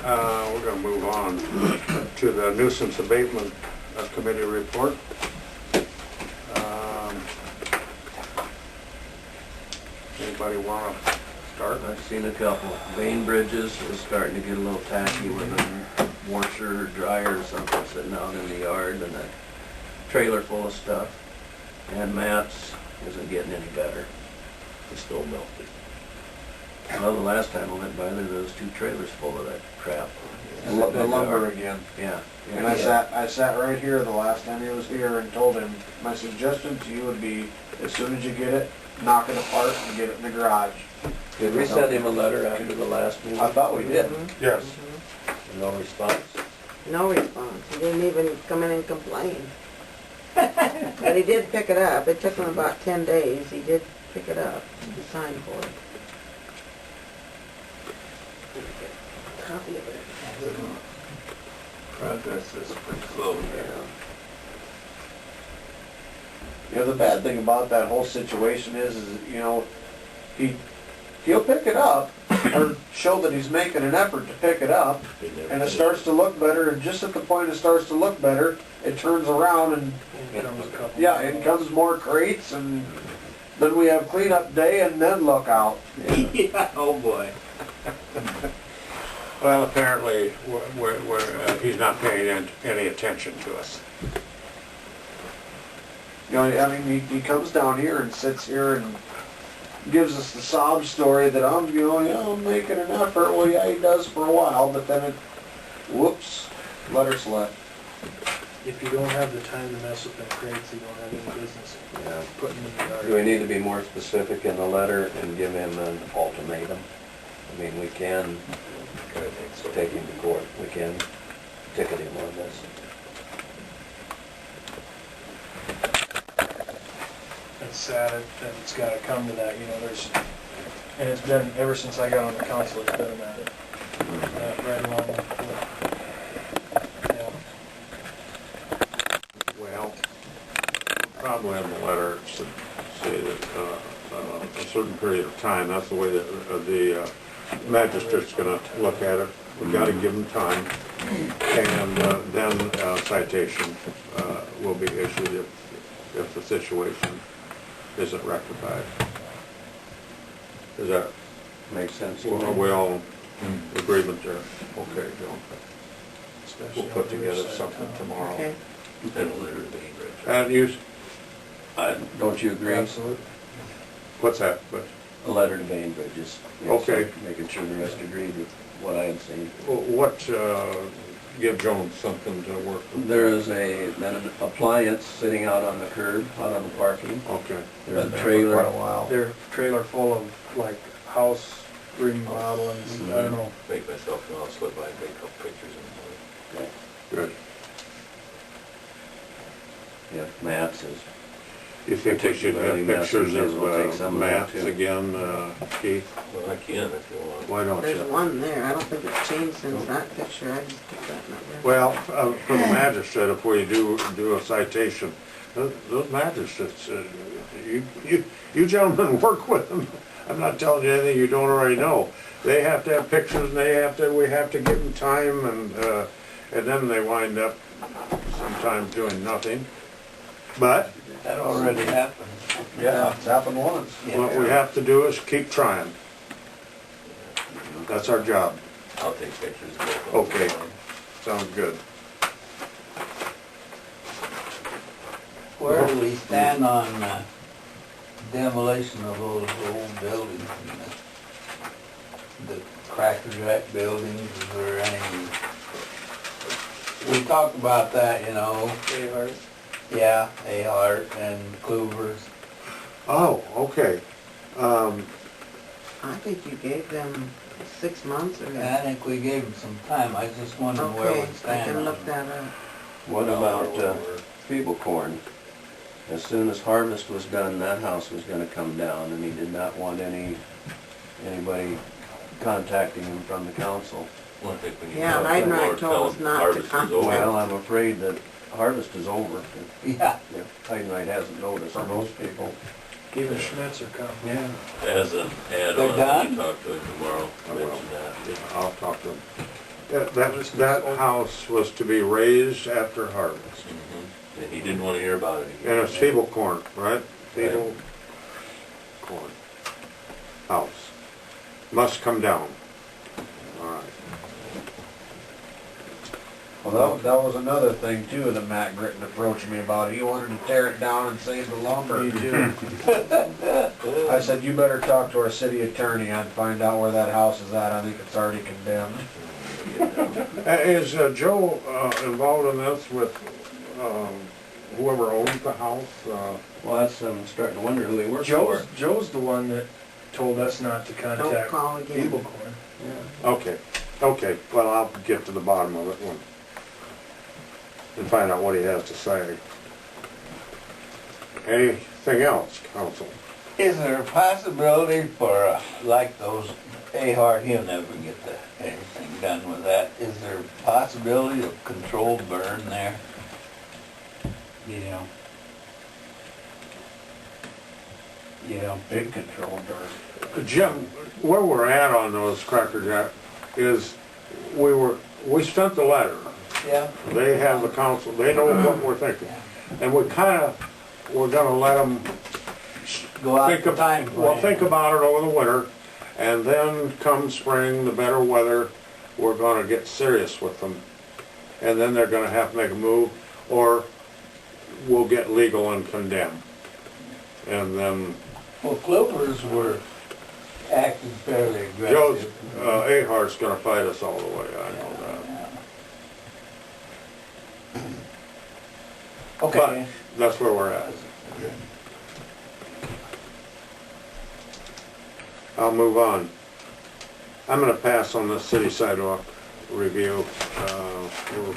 We're going to move on to the nuisance abatement committee report. Anybody want to start? I've seen a couple. Vein bridges is starting to get a little tacky with a washer or dryer or something sitting out in the yard and a trailer full of stuff. And Matt's isn't getting any better. It's still melted. Well, the last time I went by there was 2 trailers full of that crap. The lumber again. Yeah. And I sat right here the last time he was here and told him, my suggestion to you would be, as soon as you get it, knock it apart and get it in the garage. Did we send him a letter after the last meeting? I thought we did. Yes. No response? No response. He didn't even come in and complain. But he did pick it up. It took him about 10 days. He did pick it up. He signed for it. Copy of it. Progress is pretty slow here. You know, the bad thing about that whole situation is you know, he'll pick it up or show that he's making an effort to pick it up, and it starts to look better, and just at the point it starts to look better, it turns around and in comes more crates, and then we have cleanup day, and then look out. Yeah, oh boy. Well, apparently he's not paying any attention to us. You know, I mean, he comes down here and sits here and gives us the sob story that I'm making an effort. Well, yeah, he does for a while, but then whoops, let her slip. If you don't have the time to mess with them crates, you don't have any business putting them in the yard. Do we need to be more specific in the letter and give him an ultimatum? I mean, we can take him to court. We can ticket him on this. It's sad that it's got to come to that, you know, and it's been, ever since I got on the council, it's been that right along with, Well, probably in the letter it should say that a certain period of time, that's the way that the magistrate's going to look at it. We've got to give them time, and then a citation will be issued if the situation isn't rectified. Does that make sense? Are we all in agreement there? Okay, Joe. We'll put together something tomorrow. Okay. And a letter to Bain Bridge. And you, don't you agree? absolutely. what's that? But A letter to Bain Bridges. Okay. Making sure the rest agreed with what I had seen. what? Give Jones something to work with. There is an appliance sitting out on the curb, out on the parking. Okay. There's a Quite a trailer. while. Their trailer full of, like, house remodelings, I don't know. Make myself, I'll slip by and take a couple pictures and Good. Yeah, maps is. You think we should have Particularly pictures messy, we'll take of some of that, maps too. again, Keith? well, I can if you want. Why don't There's you? one there. I don't think it's changed since that picture. I just took that number. Well, for the magistrate, if we do a citation, those magistrates, you gentlemen work with them. I'm not telling you anything you don't already know. They have to have pictures, and we have to give them time, and then they wind up sometimes doing nothing. But That already happened. Yeah, it's happened once. what we have to do is keep trying. That's our job. I'll take pictures. Okay. Sounds good. Where do we stand on demolition of those old buildings? The Cracker Jack buildings, is there any? We talked about that, you know. Ahart. Yeah, Ahart and Clover's. Oh, okay. I think you gave them 6 months or I think we gave them some time. I was just wondering where Okay, we I stand can on look it. that up. What about feeble corn? As soon as harvest was done, that house was gonna come down, and he did not want anybody contacting him from the council. Well, I think when you Yeah, talk to Heidenreich Lord, told tell us him not to harvest is contact. over. Well, I'm afraid that harvest is over. Yeah. Heidenreich hasn't noticed, or most people. Even Schmitz are coming. Yeah. As an They're add-on, done? you talk to him tomorrow, I will. mention that. I'll talk to them. That house was to be raised after harvest. Mhm. And he didn't want to hear about it again. And it's feeble corn, right? Feeble corn. House. Must come down. All right. Well, that was another thing too that Matt Gritton approached me about. He wanted to tear it down and save the lumber. Me too. I said, you better talk to our city attorney and find out where that house is at. I think it's already condemned. Is Joe involved in this with whoever owns the house? Well, that's, I'm starting to wonder who they work Joe's, for. Joe's the one that told us not to Don't contact call again. Feeble Corn. Yeah. Okay, well, I'll get to the bottom of it and find out what he has to say. Anything else, council? Is there a possibility for, like those Ahart, he'll never get anything done with that. Is there a possibility of controlled burn there? You know? Big control burn. Jim, where we're at on those Cracker Jack is we sent the letter. Yeah. They have the council, they know what we're thinking. And we're gonna let them Go out think the of, time well, frame. think about it over the winter, and then come spring, the better weather, we're gonna get serious with them. And then they're gonna have to make a move, or we'll get legal and condemn. And then Well, Clippers were acting fairly Joe's, aggressive. Ahart's gonna fight us all the way, I know that. Okay. But that's where we're at. I'll move on. I'm gonna pass on the city sidewalk review. We're